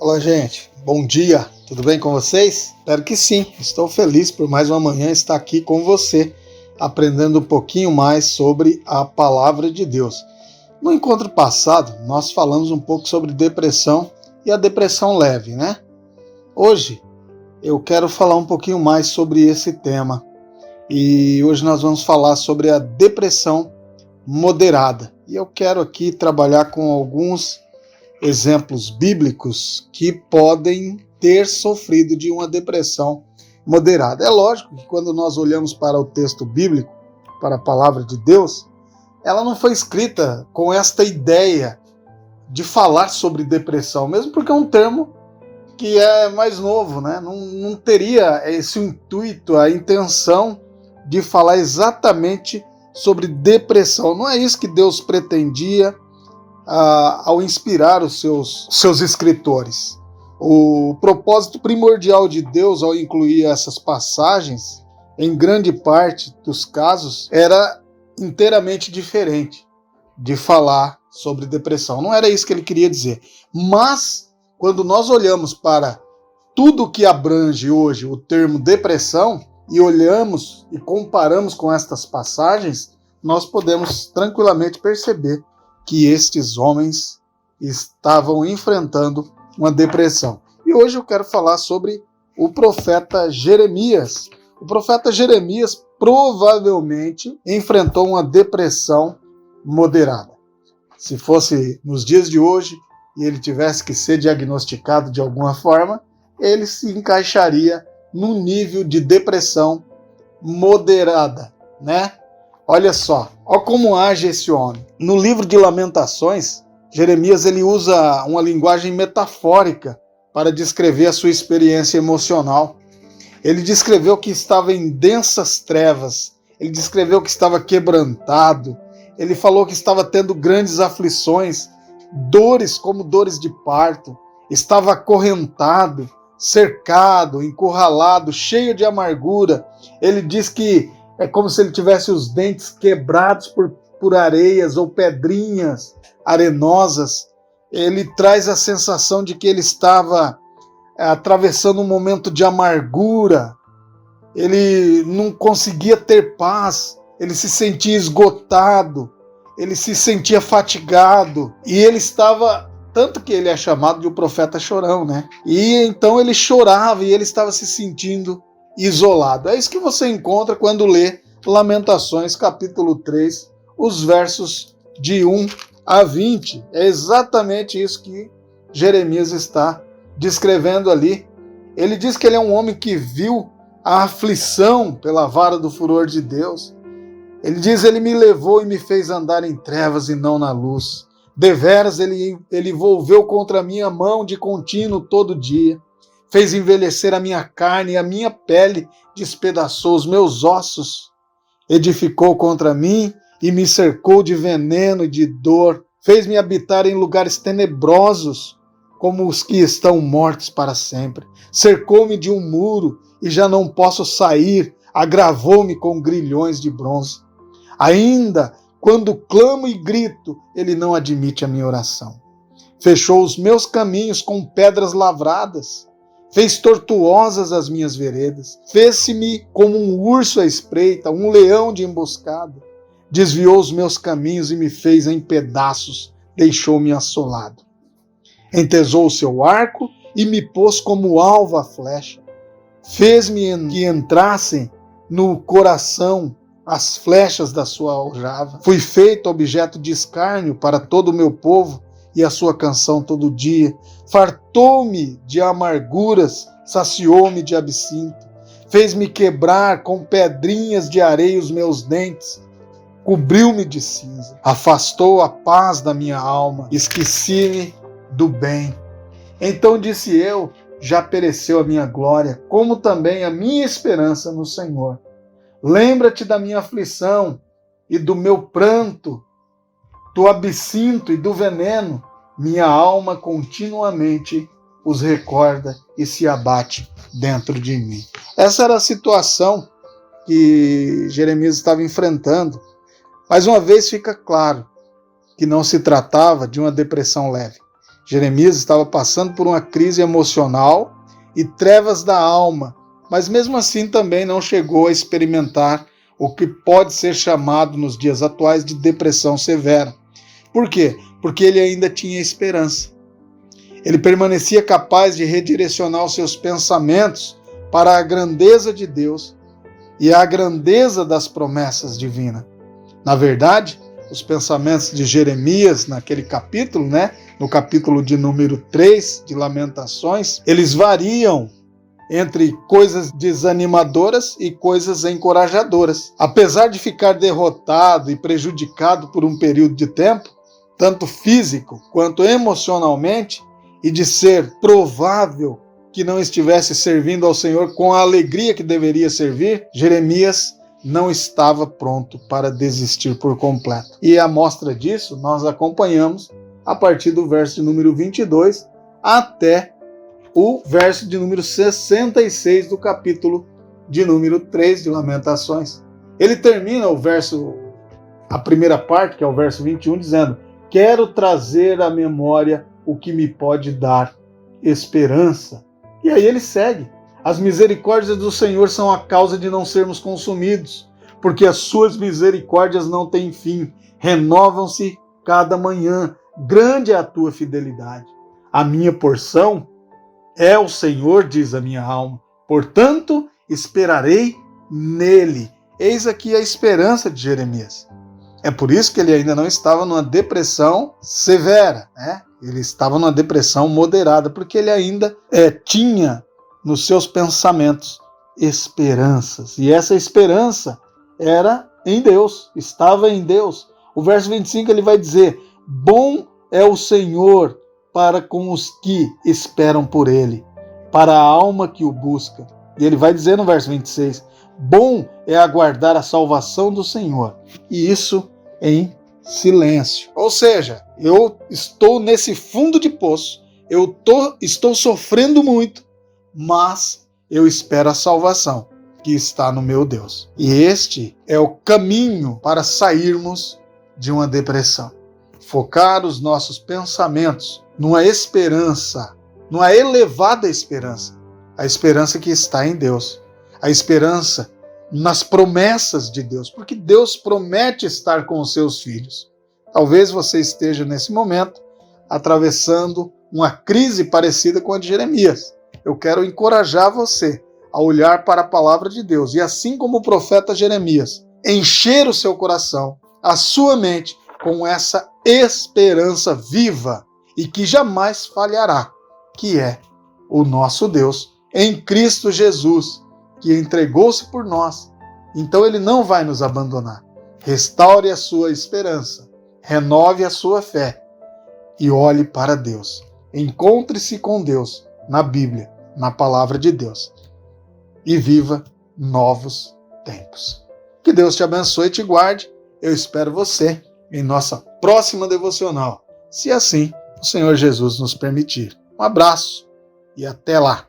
Olá, gente. Bom dia. Tudo bem com vocês? Espero que sim. Estou feliz por mais uma manhã estar aqui com você, aprendendo um pouquinho mais sobre a palavra de Deus. No encontro passado, nós falamos um pouco sobre depressão e a depressão leve, né? Hoje, eu quero falar um pouquinho mais sobre esse tema. E hoje nós vamos falar sobre a depressão moderada. E eu quero aqui trabalhar com alguns exemplos bíblicos que podem ter sofrido de uma depressão moderada. É lógico que quando nós olhamos para o texto bíblico, para a palavra de Deus, ela não foi escrita com esta ideia de falar sobre depressão, mesmo porque é um termo que é mais novo, né? Não teria esse intuito, a intenção de falar exatamente sobre depressão. Não é isso que Deus pretendia ao inspirar os seus escritores. O propósito primordial de Deus ao incluir essas passagens, em grande parte dos casos, era inteiramente diferente de falar sobre depressão. Não era isso que ele queria dizer. Mas, quando nós olhamos para tudo que abrange hoje o termo depressão, e olhamos e comparamos com estas passagens, nós podemos tranquilamente perceber que estes homens estavam enfrentando uma depressão. E hoje eu quero falar sobre o profeta Jeremias. O profeta Jeremias provavelmente enfrentou uma depressão moderada. Se fosse nos dias de hoje e ele tivesse que ser diagnosticado de alguma forma, ele se encaixaria num nível de depressão moderada, né? Olha só, olha como age esse homem. No livro de Lamentações, Jeremias ele usa uma linguagem metafórica para descrever a sua experiência emocional. Ele descreveu que estava em densas trevas, ele descreveu que estava quebrantado, ele falou que estava tendo grandes aflições, dores como dores de parto, estava acorrentado, cercado, encurralado, cheio de amargura. Ele diz que é como se ele tivesse os dentes quebrados por areias ou pedrinhas arenosas. Ele traz a sensação de que ele estava atravessando um momento de amargura. Ele não conseguia ter paz, ele se sentia esgotado, ele se sentia fatigado, e ele estava... Tanto que ele é chamado de o profeta chorão, né? E então ele chorava e ele estava se sentindo isolado. É isso que você encontra quando lê Lamentações, capítulo 3, os versos de 1 a 20. É exatamente isso que Jeremias está descrevendo ali. Ele diz que ele é um homem que viu a aflição pela vara do furor de Deus. Ele diz, ele me levou e me fez andar em trevas e não na luz. Deveras ele volveu contra a minha mão de contínuo todo dia, fez envelhecer a minha carne e a minha pele despedaçou os meus ossos, edificou contra mim e me cercou de veneno e de dor, fez-me habitar em lugares tenebrosos, como os que estão mortos para sempre, cercou-me de um muro e já não posso sair, agravou-me com grilhões de bronze. Ainda quando clamo e grito, ele não admite a minha oração. Fechou os meus caminhos com pedras lavradas, fez tortuosas as minhas veredas, fez-se-me como um urso à espreita, um leão de emboscada. Desviou os meus caminhos e me fez em pedaços, deixou-me assolado. Entesou o seu arco e me pôs como alvo a flecha. Fez-me que entrassem no coração as flechas da sua aljava. Fui feito objeto de escárnio para todo o meu povo e a sua canção todo dia. Fartou-me de amarguras, saciou-me de absinto. Fez-me quebrar com pedrinhas de areia os meus dentes. Cobriu-me de cinza. Afastou a paz da minha alma. Esqueci-me do bem. Então disse eu, já pereceu a minha glória, como também a minha esperança no Senhor. Lembra-te da minha aflição e do meu pranto, do absinto e do veneno. Minha alma continuamente os recorda e se abate dentro de mim. Essa era a situação que Jeremias estava enfrentando. Mais uma vez fica claro que não se tratava de uma depressão leve. Jeremias estava passando por uma crise emocional e trevas da alma, mas mesmo assim também não chegou a experimentar o que pode ser chamado nos dias atuais de depressão severa. Por quê? Porque ele ainda tinha esperança. Ele permanecia capaz de redirecionar os seus pensamentos para a grandeza de Deus e a grandeza das promessas divinas. Na verdade, os pensamentos de Jeremias naquele capítulo, no capítulo de número 3 de Lamentações, eles variam entre coisas desanimadoras e coisas encorajadoras. Apesar de ficar derrotado e prejudicado por um período de tempo, tanto físico quanto emocionalmente, e de ser provável que não estivesse servindo ao Senhor com a alegria que deveria servir, Jeremias não estava pronto para desistir por completo. E a amostra disso nós acompanhamos a partir do verso de número 22 até o verso de número 66 do capítulo de número 3 de Lamentações. Ele termina a primeira parte, que é o verso 21, dizendo: quero trazer à memória o que me pode dar esperança. E aí ele segue: as misericórdias do Senhor são a causa de não sermos consumidos, porque as suas misericórdias não têm fim, renovam-se cada manhã, grande é a tua fidelidade. A minha porção é o Senhor, diz a minha alma, portanto esperarei nele. Eis aqui a esperança de Jeremias. É por isso que ele ainda não estava numa depressão severa, Ele estava numa depressão moderada, porque ele ainda tinha nos seus pensamentos esperanças. E essa esperança era em Deus, estava em Deus. O verso 25 ele vai dizer: bom é o Senhor para com os que esperam por ele, para a alma que o busca. E ele vai dizer no verso 26, bom é aguardar a salvação do Senhor, e isso em silêncio. Ou seja, eu estou nesse fundo de poço, estou sofrendo muito, mas eu espero a salvação que está no meu Deus. E este é o caminho para sairmos de uma depressão. Focar os nossos pensamentos numa esperança, numa elevada esperança, a esperança que está em Deus, a esperança nas promessas de Deus, porque Deus promete estar com os seus filhos. Talvez você esteja nesse momento atravessando uma crise parecida com a de Jeremias. Eu quero encorajar você a olhar para a palavra de Deus e, assim como o profeta Jeremias, encher o seu coração, a sua mente, com essa esperança viva e que jamais falhará, que é o nosso Deus em Cristo Jesus, que entregou-se por nós. Então ele não vai nos abandonar. Restaure a sua esperança, renove a sua fé e olhe para Deus. Encontre-se com Deus na Bíblia, na palavra de Deus, e viva novos tempos. Que Deus te abençoe e te guarde. Eu espero você em nossa próxima devocional, se assim o Senhor Jesus nos permitir. Um abraço e até lá!